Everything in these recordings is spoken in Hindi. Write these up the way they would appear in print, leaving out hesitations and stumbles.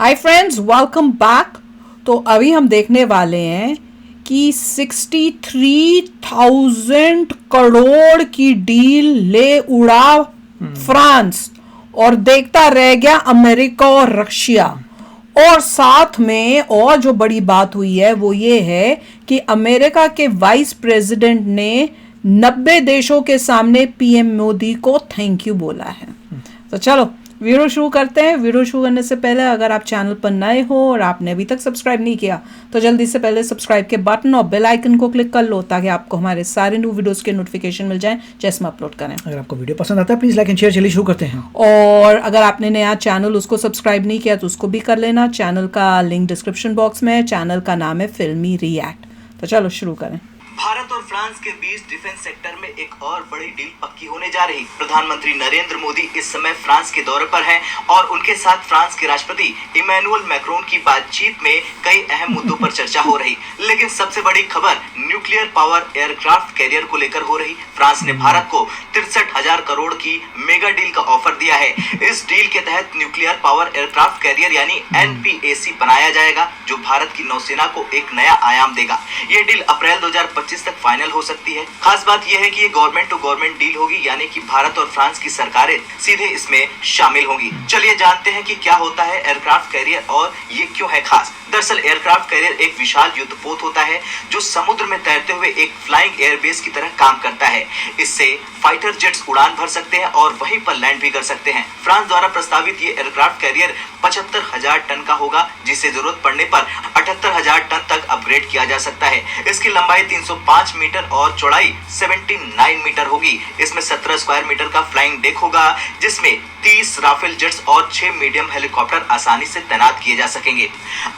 Hi friends, welcome back. तो अभी हम देखने वाले हैं कि 63,000 करोड़ की डील ले उड़ा फ्रांस और देखता रह गया अमेरिका और रशिया। और साथ में और जो बड़ी बात हुई है वो ये है कि अमेरिका के वाइस प्रेसिडेंट ने 90 देशों के सामने पीएम मोदी को थैंक यू बोला है। तो चलो वीडियो शुरू करते हैं। वीडियो शुरू करने से पहले अगर आप चैनल पर नए हो और आपने अभी तक सब्सक्राइब नहीं किया तो जल्दी से पहले सब्सक्राइब के बटन और बेल आइकन को क्लिक कर लो ताकि आपको हमारे सारे न्यू वीडियोस के नोटिफिकेशन मिल जाएं जैसे हम अपलोड करें। अगर आपको वीडियो पसंद आता है प्लीज लाइक एंड शेयर। चलिए शुरू करते हैं। और अगर आपने नया चैनल उसको सब्सक्राइब नहीं किया तो उसको भी कर लेना। चैनल का लिंक डिस्क्रिप्शन बॉक्स में है। चैनल का नाम है फिल्मी रिएक्ट। तो चलो शुरू करें। भारत और फ्रांस के बीच डिफेंस सेक्टर में एक और बड़ी डील पक्की होने जा रही। प्रधानमंत्री नरेंद्र मोदी इस समय फ्रांस के दौरे पर हैं और उनके साथ फ्रांस के राष्ट्रपति इमैनुअल मैक्रोन की बातचीत में कई अहम मुद्दों पर चर्चा हो रही। लेकिन सबसे बड़ी खबर न्यूक्लियर पावर एयरक्राफ्ट कैरियर को लेकर हो रही। फ्रांस ने भारत को 63,000 करोड़ की मेगा डील का ऑफर दिया है। इस डील के तहत न्यूक्लियर पावर एयरक्राफ्ट कैरियर यानी NPAC बनाया जाएगा जो भारत की नौसेना को एक नया आयाम देगा। ये डील अप्रैल 2025 तक फाइनल हो सकती है। खास बात यह है कि ये गवर्नमेंट टू गवर्नमेंट डील होगी, यानी कि भारत और फ्रांस की सरकारें सीधे इसमें शामिल होंगी। चलिए जानते हैं कि क्या होता है एयरक्राफ्ट कैरियर और ये क्यों है खास। दरअसल एयरक्राफ्ट कैरियर एक विशाल युद्धपोत होता है जो समुद्र में तैरते हुए एक फ्लाइंग एयरबेस की तरह काम करता है। इससे फाइटर जेट्स उड़ान भर सकते हैं और वहीं पर लैंड भी कर सकते हैं। फ्रांस द्वारा प्रस्तावित ये एयरक्राफ्ट कैरियर 75,000 टन का होगा, जिसे जरूरत पड़ने पर 78,000 टन तक अपग्रेड किया जा सकता है। इसकी लंबाई 305 मीटर और चौड़ाई 79 मीटर होगी। इसमें 17 स्क्वायर मीटर का फ्लाइंग डेक होगा जिसमें 30 राफेल जेट्स और 6 मीडियम हेलीकॉप्टर आसानी से तैनात किए जा सकेंगे।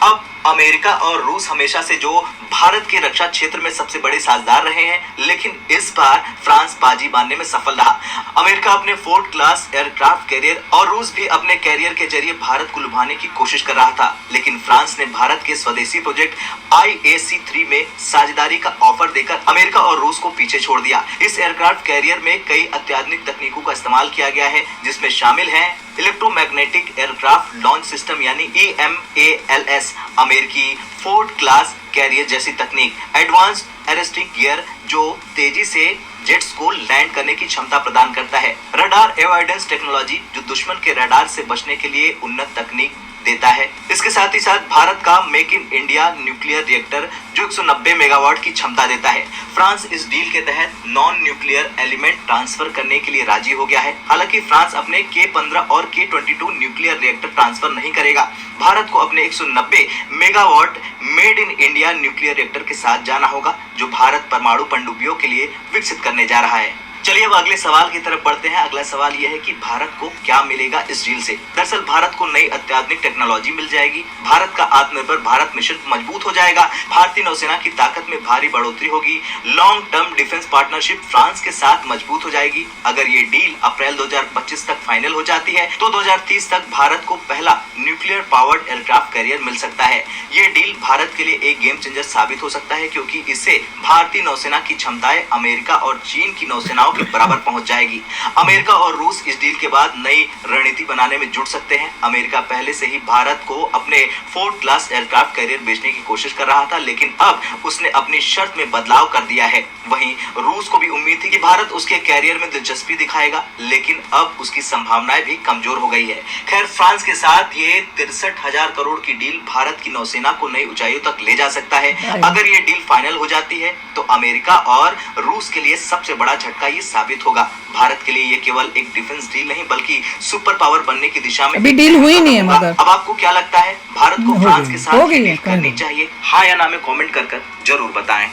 अब अमेरिका और रूस हमेशा से जो भारत के रक्षा क्षेत्र में सबसे बड़े साझेदार रहे हैं, लेकिन इस बार फ्रांस बाजी बांधने में सफल रहा। अमेरिका अपने फोर्ड क्लास एयरक्राफ्ट कैरियर और रूस भी अपने कैरियर के जरिए भारत को लुभाने की कोशिश कर रहा था, लेकिन फ्रांस ने भारत के स्वदेशी प्रोजेक्ट IAC-3 में साझेदारी का ऑफर देकर अमेरिका और रूस को पीछे छोड़ दिया। इस एयरक्राफ्ट कैरियर में कई अत्याधुनिक तकनीकों का इस्तेमाल किया गया है जिसमें शामिल है इलेक्ट्रोमैग्नेटिक एयरक्राफ्ट लॉन्च सिस्टम यानी EMALS, अमेरिकी फोर्ड क्लास कैरियर जैसी तकनीक, एडवांस एरेस्टिक गियर जो तेजी से जेट्स को लैंड करने की क्षमता प्रदान करता है, रडार एवॉइडेंस टेक्नोलॉजी जो दुश्मन के रडार से बचने के लिए उन्नत तकनीक देता है। इसके साथ ही साथ भारत का make in India nuclear reactor जो 190 मेगावाट की क्षमता देता है। फ्रांस इस डील के तहत नॉन न्यूक्लियर एलिमेंट ट्रांसफर करने के लिए राजी हो गया है। हालांकि फ्रांस अपने K-15 और K-22 न्यूक्लियर रिएक्टर ट्रांसफर नहीं करेगा। भारत को अपने 190 megawatt made in India nuclear reactor के साथ जाना होगा जो भारत परमाणु पनडुब्बियों के लिए विकसित करने जा रहा है। चलिए अब अगले सवाल की तरफ बढ़ते हैं। अगला सवाल यह है कि भारत को क्या मिलेगा इस डील से। दरअसल भारत को नई अत्याधुनिक टेक्नोलॉजी मिल जाएगी। भारत का आत्मनिर्भर भारत मिशन मजबूत हो जाएगा। भारतीय नौसेना की ताकत में भारी बढ़ोतरी होगी। Long term defence partnership France के साथ मजबूत हो जाएगी। अगर ये डील अप्रैल 2025 तक फाइनल हो जाती है तो 2030 तक भारत को पहला न्यूक्लियर पावर्ड एयरक्राफ्ट कैरियर मिल सकता है। ये डील भारत के लिए एक गेम चेंजर साबित हो सकता है क्योंकि इससे भारतीय नौसेना की क्षमताएं अमेरिका और चीन की नौसेनाओं के बराबर पहुंच जाएगी। अमेरिका और रूस इस डील के बाद नई रणनीति बनाने में जुट सकते हैं। अमेरिका पहले से ही भारत को अपने फोर्ड क्लास एयरक्राफ्ट कैरियर बेचने की कोशिश कर रहा था, लेकिन अब उसने अपनी शर्त में बदलाव कर दिया है। वहीं रूस को भी उम्मीद थी कि भारत उसके कैरियर में दिलचस्पी दिखाएगा, लेकिन अब उसकी संभावनाएं भी कमजोर हो गई है। खैर, फ्रांस के साथ ये 63,000 करोड़ की डील भारत की नौसेना को नई ऊंचाइयों तक ले जा सकता है। अगर ये डील फाइनल हो जाती है तो अमेरिका और रूस के लिए सबसे बड़ा झटका ये साबित होगा। भारत के लिए ये केवल एक डिफेंस डील नहीं बल्कि सुपर पावर बनने की दिशा में अभी डील हुई नहीं है। मगर अब आपको क्या लगता है, भारत को फ्रांस के साथ डील करनी चाहिए, हाँ या ना में कमेंट कर जरूर बताएं।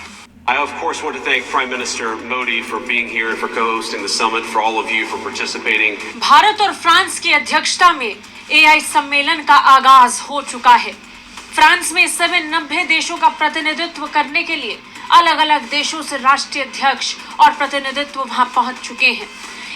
I of course want to thank Prime Minister Modi for being here, for co-hosting the summit, for all of you for participating. Bharat और फ्रांस की अध्यक्षता में AI सम्मेलन का आगाज हो चुका है। फ्रांस में इस समय 90 देशों का प्रतिनिधित्व करने के लिए अलग अलग देशों से राष्ट्रीय अध्यक्ष और प्रतिनिधित्व वहां पहुंच चुके हैं।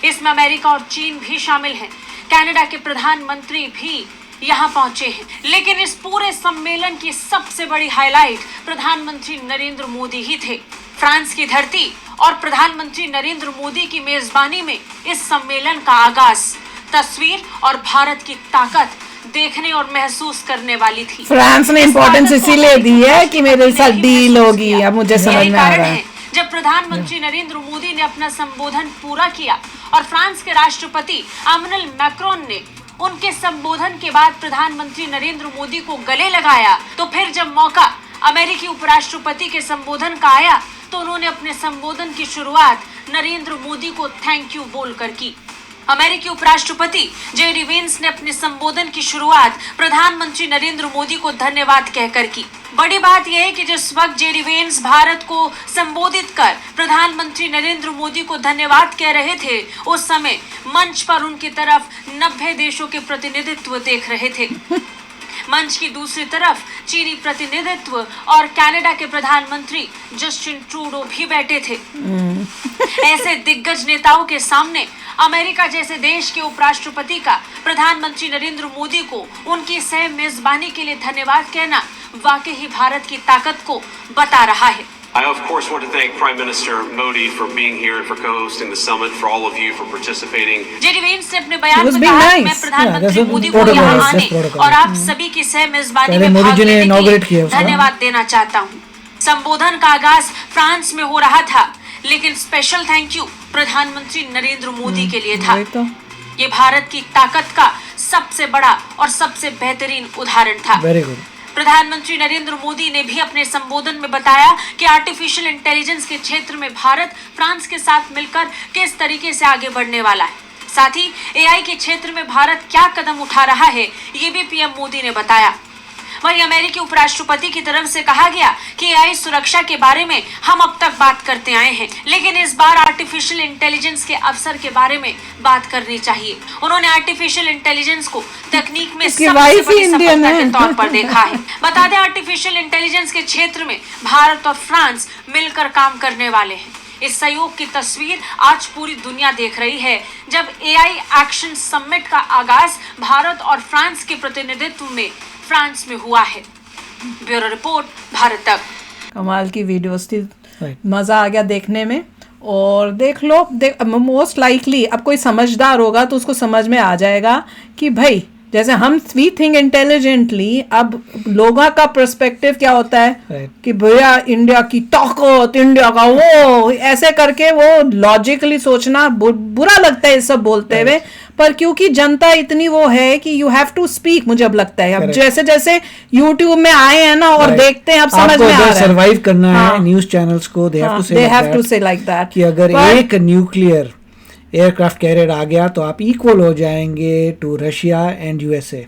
इसमें अमेरिका और चीन भी शामिल हैं। कनाडा के प्रधानमंत्री भी यहाँ पहुंचे हैं। लेकिन इस पूरे सम्मेलन की सबसे बड़ी हाईलाइट प्रधानमंत्री नरेंद्र मोदी ही थे। फ्रांस की धरती और प्रधानमंत्री नरेंद्र मोदी की मेजबानी में इस सम्मेलन का आगाज तस्वीर और भारत की ताकत देखने और महसूस करने वाली थी। फ्रांस ने इस इम्पोर्टेंस ताकत को इसीलिए दी है अमेरिकी कि मेरे प्रधानमंत्री साथ ने डील महसूस होगी। किया। अब मुझे समझ यही में आ कारण रहा है। जब प्रधानमंत्री नरेंद्र मोदी ने अपना संबोधन पूरा किया और फ्रांस के राष्ट्रपति इमैनुअल मैक्रोन ने उनके संबोधन के बाद प्रधानमंत्री नरेंद्र मोदी को गले लगाया, तो फिर जब मौका अमेरिकी उपराष्ट्रपति के संबोधन का आया तो उन्होंने अपने संबोधन की शुरुआत नरेंद्र मोदी को थैंक यू बोलकर की। अमेरिकी उपराष्ट्रपति जेडी वेंस ने अपने संबोधन की शुरुआत प्रधानमंत्री नरेंद्र मोदी को धन्यवाद कहकर की। बड़ी बात यह है कि जिस वक्त जेडी वेंस भारत को संबोधित कर प्रधानमंत्री नरेंद्र मोदी को धन्यवाद कह रहे थे, उस समय मंच पर उनकी तरफ 90 देशों के प्रतिनिधित्व देख रहे थे। मंच की दूसरी तरफ चीनी प्रतिनिधित्व और कनाडा के प्रधानमंत्री जस्टिन ट्रूडो भी बैठे थे। ऐसे दिग्गज नेताओं के सामने अमेरिका जैसे देश के उपराष्ट्रपति का प्रधानमंत्री नरेंद्र मोदी को उनकी सह मेजबानी के लिए धन्यवाद कहना वाकई ही भारत की ताकत को बता रहा है। I, of course, want to thank Prime Minister Modi for being here and for co-hosting the summit, for all of you for participating. JD Vance ने अपने बयान It was में being कहा nice. कि मैं प्रधानमंत्री Yeah, मोदी that's को यहाँ protocol, आने that's protocol. और आप सभी की सह मेजबानी पहले में मोदी भाग जी ने लेने के inaugurate किया लिए उसका। धन्यवाद देना चाहता हूँ। संबोधन का आगाज फ्रांस में हो रहा था, लेकिन स्पेशल थैंक यू प्रधानमंत्री नरेंद्र मोदी के लिए था। वही तो। ये भारत की ताकत का सबसे बड़ा और सबसे बेहतरीन उदाहरण था। Very good. प्रधानमंत्री नरेंद्र मोदी ने भी अपने संबोधन में बताया कि आर्टिफिशियल इंटेलिजेंस के क्षेत्र में भारत फ्रांस के साथ मिलकर किस तरीके से आगे बढ़ने वाला है। साथ ही एआई के क्षेत्र में भारत क्या कदम उठा रहा है, ये भी पीएम मोदी ने बताया। वहीं अमेरिकी उपराष्ट्रपति की तरफ से कहा गया कि एआई सुरक्षा के बारे में हम अब तक बात करते आए हैं, लेकिन इस बार आर्टिफिशियल इंटेलिजेंस के अवसर के बारे में बात करनी चाहिए। उन्होंने आर्टिफिशियल इंटेलिजेंस को तकनीक में सबसे बड़ी सफलता के तौर पर देखा है। बता दें, आर्टिफिशियल इंटेलिजेंस के क्षेत्र में भारत और फ्रांस मिलकर काम करने वाले हैं। इस सहयोग की तस्वीर आज पूरी दुनिया देख रही है, जब एआई एक्शन समिट का आगाज भारत और फ्रांस के प्रतिनिधित्व में फ्रांस में हुआ है। ब्यूरो रिपोर्ट, भारत तक। कमाल की वीडियोस थी, Right. मजा आ गया देखने में। और देख लो, मोस्ट लाइकली अब कोई समझदार होगा तो उसको समझ में आ जाएगा कि भाई जैसे हम वी थिंक इंटेलिजेंटली, अब लोगों का पर्सपेक्टिव क्या होता है Right. कि भैया इंडिया की ताकत, इंडिया का वो, ऐसे करके वो लॉजिकली सोचना बुरा लगता है ये सब बोलते हुए। पर क्योंकि जनता इतनी वो है कि यू हैव टू स्पीक, मुझे अब लगता है अब Correct. जैसे जैसे यूट्यूब में आए हैं ना और Right. देखते हैं, अब समझ में आ रहा है। सर्वाइव करना हाँ. है न्यूज चैनल्स को, दे हैव टू से they have to say like that. कि अगर But- एक न्यूक्लियर एयरक्राफ्ट कैरियर आ गया तो आप इक्वल हो जाएंगे to Russia and USA,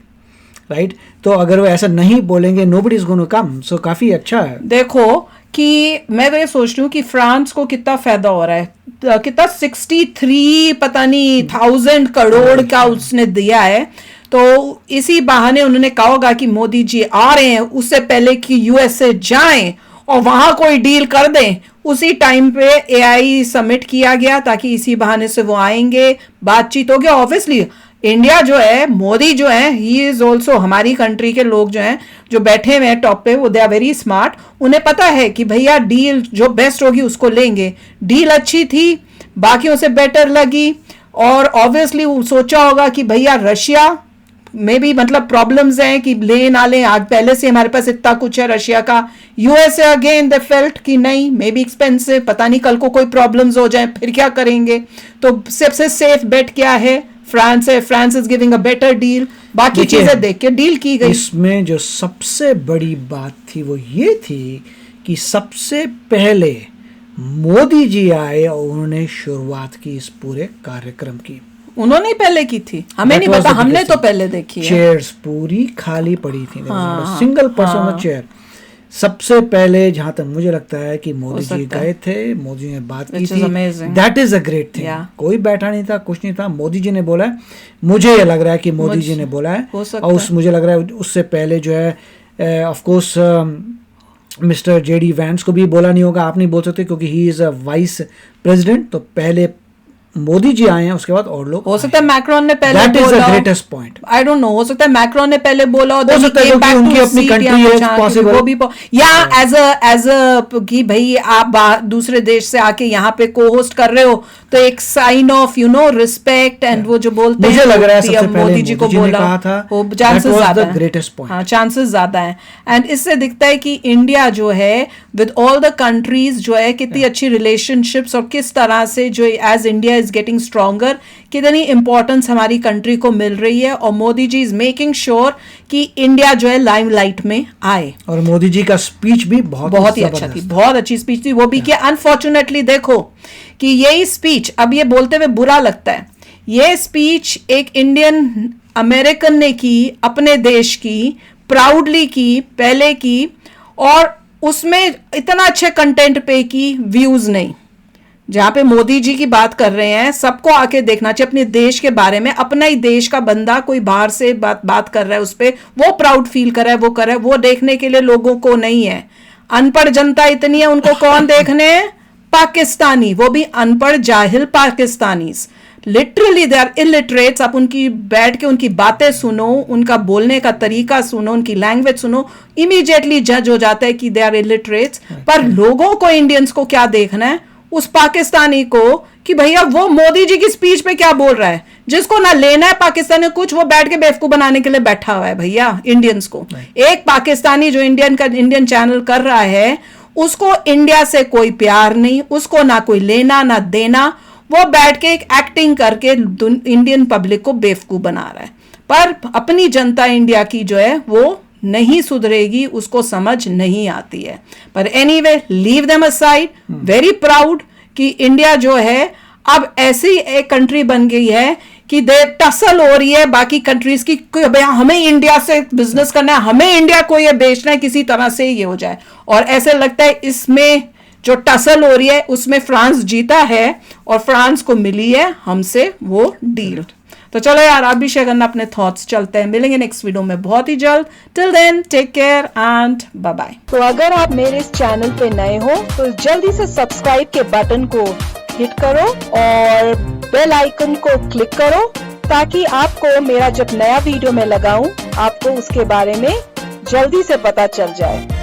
right? तो अगर वो ऐसा नहीं बोलेंगे, nobody is going to come. So काफी अच्छा है। देखो कि मैं तो ये सोच रही हूँ कि फ्रांस को कितना फायदा हो रहा है, कितना 63 पता नहीं 1000 करोड़ का उसने दिया है। तो इसी बहाने उन्होंने कहा होगा कि मोदी जी आ रहे हैं, उससे पहले कि यूएसए जाएं और वहां कोई डील कर दें, उसी टाइम पे एआई समिट किया गया ताकि इसी बहाने से वो आएंगे, बातचीत होगी। ऑब्वियसली इंडिया जो है, मोदी जो है, ही इज ऑल्सो, हमारी कंट्री के लोग जो हैं जो बैठे हुए हैं टॉप पे, वो दे आर वेरी स्मार्ट। उन्हें पता है कि भैया डील जो बेस्ट होगी उसको लेंगे। डील अच्छी थी, बाकियों से बेटर लगी, और ऑब्वियसली सोचा होगा कि भैया रशिया में भी मतलब प्रॉब्लम्स हैं कि ले ना लें, आज पहले से हमारे पास इतना कुछ है रशिया का। यूएसए अगेन दे फेल्ट कि नहीं, मे बी एक्सपेंसिव, पता नहीं कल को कोई प्रॉब्लम्स हो जाए फिर क्या करेंगे। तो सबसे सेफ बेट क्या है? फ्रांस है। France is giving a better deal. बाकी चीजें देख के डील की गई। इसमें जो सबसे बड़ी बात थी वो ये थी कि सबसे पहले मोदी जी आए और उन्होंने शुरुआत की इस पूरे कार्यक्रम की। उन्होंने ही पहले की थी, हमें नहीं पता, हमने तो पहले देखी है। चेयर्स पूरी खाली पड़ी थी, सिंगल पर्सन ऑन चेयर। सबसे पहले जहां तक मुझे लगता है कि मोदी जी गए थे, मोदी ने बात की थी, that is a great thing. कोई बैठा नहीं था, कुछ नहीं था, मोदी जी ने बोला है। मुझे ये लग रहा है कि मोदी जी ने बोला है, और मुझे लग रहा है उससे पहले जो है of course mister JD Vance को भी बोला नहीं होगा। आप नहीं बोल सकते क्योंकि he is a vice president, तो पहले मोदी जी आए हैं उसके बाद और लोग हो सकता है मैक्रोन ने पहले That is the बोला, greatest point. I don't know, हो सकता है मैक्रोन ने पहले बोला हो सकता है क्योंकि उनकी अपनी country है, possible. वो भी या एज अ कि भाई आप दूसरे देश से आके यहाँ पे को होस्ट कर रहे हो तो एक साइन ऑफ रिस्पेक्ट एंड वो जो बोलते मुझे हैं लग रहा है सबसे पहले मोदी जी को बोला वो चांसेस ज्यादा हैं, हाँ चांसेस ज्यादा हैं। एंड इससे दिखता है कि इंडिया जो है विद ऑल द कंट्रीज जो है कितनी अच्छी रिलेशनशिप्स और किस तरह से जो as India is getting stronger कितनी इंपॉर्टेंस हमारी कंट्री को मिल रही है और Modi ji is making sure कि इंडिया जो है लाइमलाइट में आए। और मोदी जी का स्पीच भी बहुत ही अच्छा थी, बहुत अच्छी स्पीच थी वो भी। कि अनफॉर्चुनेटली देखो कि यही स्पीच अब ये बोलते हुए बुरा लगता है, ये स्पीच एक इंडियन अमेरिकन ने की अपने देश की, प्राउडली की, पहले की, और उसमें इतना अच्छे कंटेंट पे की, व्यूज नहीं। जहां पे मोदी जी की बात कर रहे हैं सबको आके देखना चाहिए अपने देश के बारे में, अपना ही देश का बंदा कोई बाहर से बात कर रहा है उस पर वो प्राउड फील कर रहा है, वो कर रहा है, वो देखने के लिए लोगों को नहीं है। अनपढ़ जनता इतनी है, उनको कौन देखने? पाकिस्तानी, वो भी अनपढ़ जाहिल Pakistani, literally they are illiterates. आप उनकी बैठ के उनकी बातें सुनो, उनका बोलने का तरीका सुनो, उनकी लैंग्वेज सुनो, इमीडिएटली जज हो जाता है कि दे आर इलिटरेट्स। पर लोगों को, इंडियंस को क्या देखना है? उस पाकिस्तानी को कि भैया वो मोदी जी की स्पीच पे क्या बोल रहा है, जिसको ना लेना है पाकिस्तानी कुछ, वो बैठ के बेवकूफ बनाने के लिए बैठा हुआ है भैया इंडियंस को। एक पाकिस्तानी जो इंडियन चैनल कर रहा है उसको इंडिया से कोई प्यार नहीं, उसको ना कोई लेना ना देना, वो बैठ के एक एक्टिंग करके इंडियन पब्लिक को बेवकूफ बना रहा है। पर अपनी जनता इंडिया की जो है वो नहीं सुधरेगी, उसको समझ नहीं आती है। पर anyway leave them aside, very proud कि इंडिया जो है अब ऐसी एक कंट्री बन गई है कि दे टसल हो रही है बाकी कंट्रीज की, हमें इंडिया से बिजनेस करना है, हमें इंडिया को ये बेचना है, किसी तरह से ये हो जाए। और ऐसे लगता है इसमें जो टसल हो रही है उसमें फ्रांस जीता है और फ्रांस को मिली है हमसे वो डील। तो चलो यार आप भी शेयर करना अपने थॉट्स। चलते हैं, मिलेंगे नेक्स्ट वीडियो में बहुत ही जल्द। Till then take care and bye bye. तो अगर आप मेरे इस चैनल पे नए हो तो जल्दी से सब्सक्राइब के बटन को हिट करो और बेल आइकन को क्लिक करो ताकि आपको मेरा जब नया वीडियो मैं लगाऊं आपको उसके बारे में जल्दी से पता चल जाए।